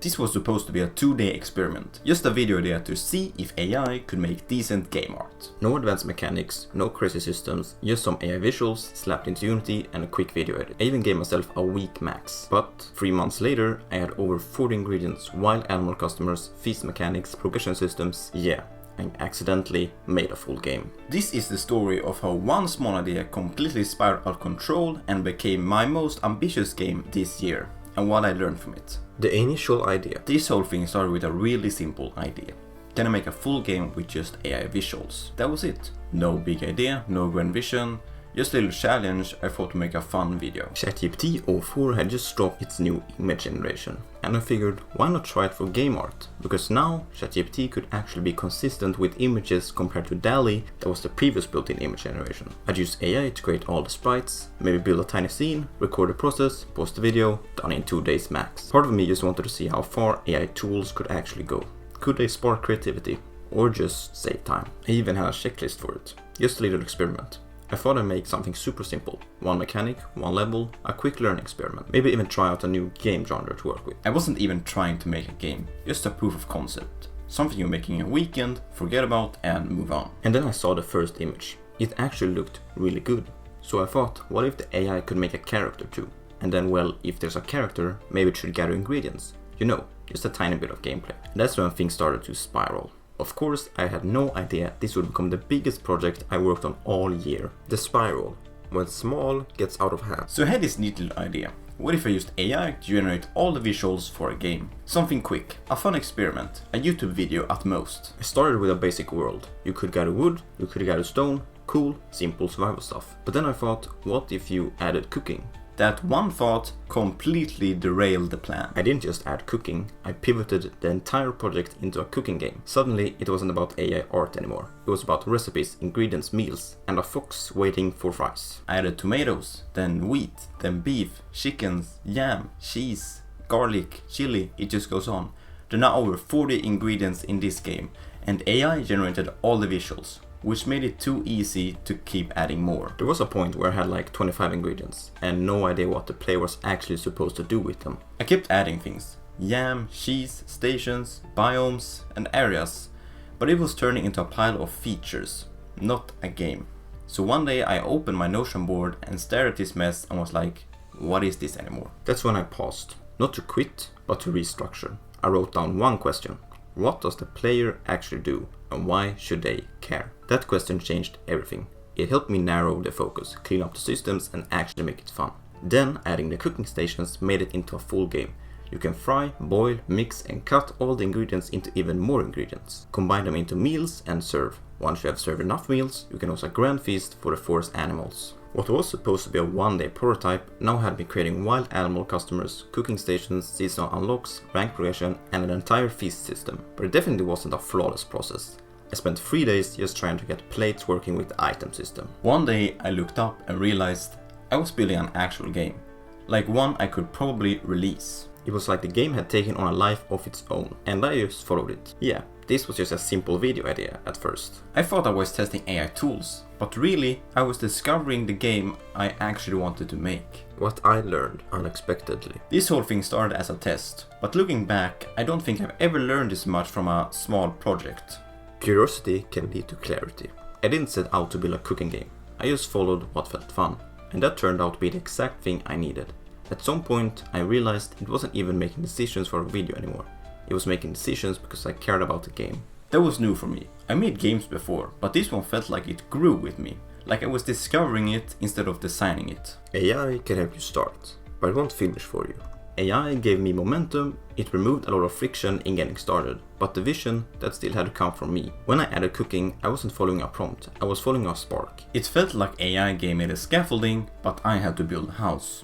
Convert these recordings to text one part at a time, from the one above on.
This was supposed to be a 2-day experiment, just a video idea to see if AI could make decent game art. No advanced mechanics, no crazy systems, just some AI visuals slapped into Unity and a quick video edit. I even gave myself a week max. But 3 months later, I had over 40 ingredients, wild animal customers, feast mechanics, progression systems. Yeah, I accidentally made a full game. This is the story of how one small idea completely spiraled out of control and became my most ambitious game this year, and what I learned from it. The initial idea. This whole thing started with a really simple idea. Can I make a full game with just AI visuals? That was it. No big idea, no grand vision, just a little challenge I thought to make a fun video. ChatGPT 04 had just dropped its new image generation, and I figured why not try it for game art, because now ChatGPT could actually be consistent with images compared to DALL-E that was the previous built-in image generation. I'd use AI to create all the sprites, maybe build a tiny scene, record the process, post the video, done in 2 days max. Part of me just wanted to see how far AI tools could actually go. Could they spark creativity, or just save time? I even had a checklist for it, just a little experiment. I thought I'd make something super simple. One mechanic, one level, a quick learning experiment. Maybe even try out a new game genre to work with. I wasn't even trying to make a game, just a proof of concept. Something you're making in a weekend, forget about and move on. And then I saw the first image. It actually looked really good. So I thought, what if the AI could make a character too? And then, well, if there's a character, maybe it should gather ingredients. You know, just a tiny bit of gameplay. And that's when things started to spiral. Of course, I had no idea this would become the biggest project I worked on all year. The spiral, when small, gets out of hand. So I had this neat little idea. What if I used AI to generate all the visuals for a game? Something quick, a fun experiment, a YouTube video at most. I started with a basic world. You could gather wood, you could gather stone, cool, simple survival stuff. But then I thought, what if you added cooking? That one thought completely derailed the plan. I didn't just add cooking, I pivoted the entire project into a cooking game. Suddenly it wasn't about AI art anymore. It was about recipes, ingredients, meals, and a fox waiting for fries. I added tomatoes, then wheat, then beef, chickens, yam, cheese, garlic, chili, it just goes on. There are now over 40 ingredients in this game, and AI generated all the visuals, which made it too easy to keep adding more. There was a point where I had like 25 ingredients and no idea what the player was actually supposed to do with them. I kept adding things, yam, cheese, stations, biomes and areas, but it was turning into a pile of features, not a game. So one day I opened my Notion board and stared at this mess and was like, what is this anymore? That's when I paused, not to quit, but to restructure. I wrote down one question. What does the player actually do, and why should they care? That question changed everything. It helped me narrow the focus, clean up the systems and actually make it fun. Then adding the cooking stations made it into a full game. You can fry, boil, mix and cut all the ingredients into even more ingredients. Combine them into meals and serve. Once you have served enough meals, you can host a grand feast for the forest animals. What was supposed to be a 1-day prototype now had me creating wild animal customers, cooking stations, seasonal unlocks, rank progression and an entire feast system. But it definitely wasn't a flawless process. I spent 3 days just trying to get plates working with the item system. One day I looked up and realized I was building an actual game. Like one I could probably release. It was like the game had taken on a life of its own, and I just followed it. Yeah, this was just a simple video idea at first. I thought I was testing AI tools, but really I was discovering the game I actually wanted to make. What I learned unexpectedly. This whole thing started as a test, but looking back, I don't think I've ever learned this much from a small project. Curiosity can lead to clarity. I didn't set out to build a cooking game. I just followed what felt fun, and that turned out to be the exact thing I needed. At some point, I realized it wasn't even making decisions for a video anymore. It was making decisions because I cared about the game. That was new for me. I made games before, but this one felt like it grew with me. Like I was discovering it instead of designing it. AI can help you start, but it won't finish for you. AI gave me momentum, it removed a lot of friction in getting started, but the vision, that still had to come from me. When I added cooking, I wasn't following a prompt, I was following a spark. It felt like AI gave me the scaffolding, but I had to build a house.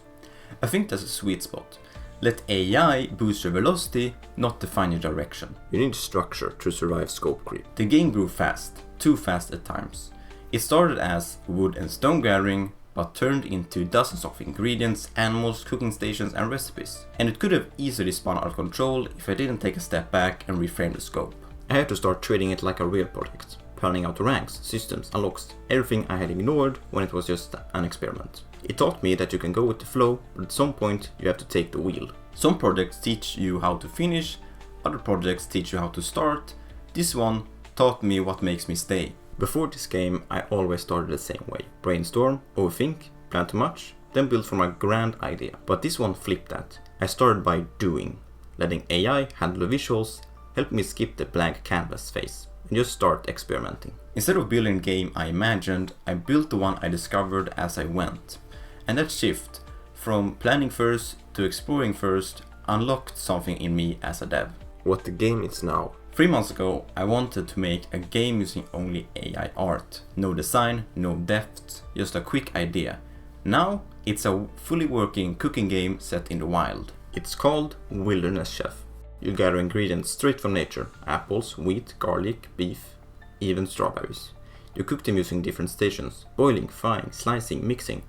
I think that's a sweet spot. Let AI boost your velocity, not define your direction. You need structure to survive scope creep. The game grew fast, too fast at times. It started as wood and stone gathering, but turned into dozens of ingredients, animals, cooking stations and recipes. And it could have easily spun out of control if I didn't take a step back and reframe the scope. I had to start treating it like a real project, planning out the ranks, systems, unlocks, everything I had ignored when it was just an experiment. It taught me that you can go with the flow, but at some point you have to take the wheel. Some projects teach you how to finish, other projects teach you how to start. This one taught me what makes me stay. Before this game, I always started the same way. Brainstorm, overthink, plan too much, then build from a grand idea. But this one flipped that. I started by doing, letting AI handle the visuals, help me skip the blank canvas phase, and just start experimenting. Instead of building a game I imagined, I built the one I discovered as I went. And that shift, from planning first to exploring first, unlocked something in me as a dev. What the game is now. 3 months ago, I wanted to make a game using only AI art. No design, no depth, just a quick idea. Now, it's a fully working cooking game set in the wild. It's called Wilderness Chef. You gather ingredients straight from nature. Apples, wheat, garlic, beef, even strawberries. You cook them using different stations. Boiling, frying, slicing, mixing.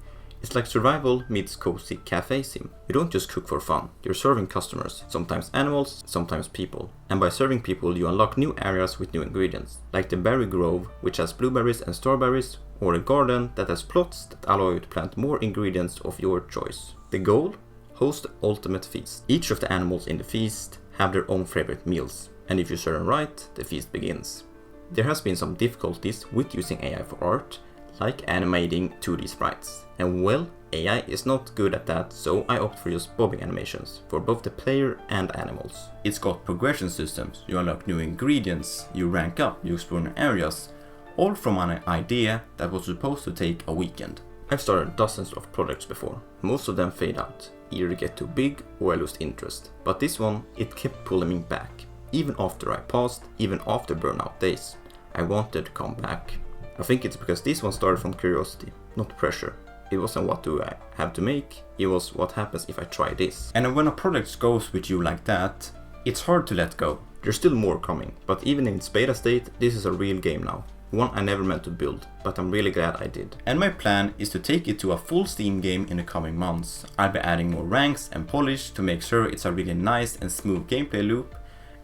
It's like survival meets cozy cafe sim. You don't just cook for fun, you're serving customers, sometimes animals, sometimes people. And by serving people you unlock new areas with new ingredients, like the berry grove which has blueberries and strawberries, or a garden that has plots that allow you to plant more ingredients of your choice. The goal? Host the ultimate feast. Each of the animals in the feast have their own favorite meals, and if you serve them right, the feast begins. There has been some difficulties with using AI for art, like animating 2D sprites. And well, AI is not good at that, so I opt for just bobbing animations for both the player and animals. It's got progression systems, you unlock new ingredients, you rank up, you explore new areas, all from an idea that was supposed to take a weekend. I've started dozens of projects before, most of them fade out, either get too big or I lost interest. But this one, it kept pulling me back. Even after I paused, even after burnout days, I wanted to come back. I think it's because this one started from curiosity, not pressure. It wasn't what do I have to make, it was what happens if I try this. And when a project goes with you like that, it's hard to let go. There's still more coming, but even in its beta state, this is a real game now. One I never meant to build, but I'm really glad I did. And my plan is to take it to a full Steam game in the coming months. I'll be adding more ranks and polish to make sure it's a really nice and smooth gameplay loop,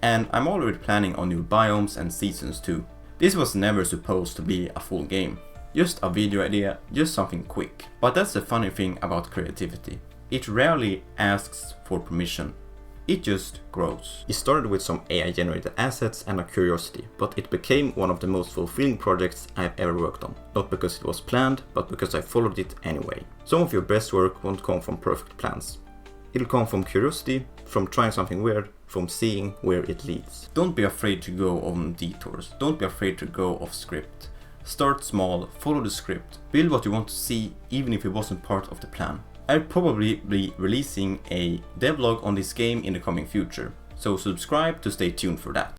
and I'm already planning on new biomes and seasons too. This was never supposed to be a full game. Just a video idea, just something quick. But that's the funny thing about creativity. It rarely asks for permission. It just grows. It started with some AI generated assets and a curiosity, but it became one of the most fulfilling projects I've ever worked on. Not because it was planned, but because I followed it anyway. Some of your best work won't come from perfect plans. It'll come from curiosity, from trying something weird, from seeing where it leads. Don't be afraid to go on detours. Don't be afraid to go off script. Start small, follow the script, build what you want to see even if it wasn't part of the plan. I'll probably be releasing a devlog on this game in the coming future, so subscribe to stay tuned for that.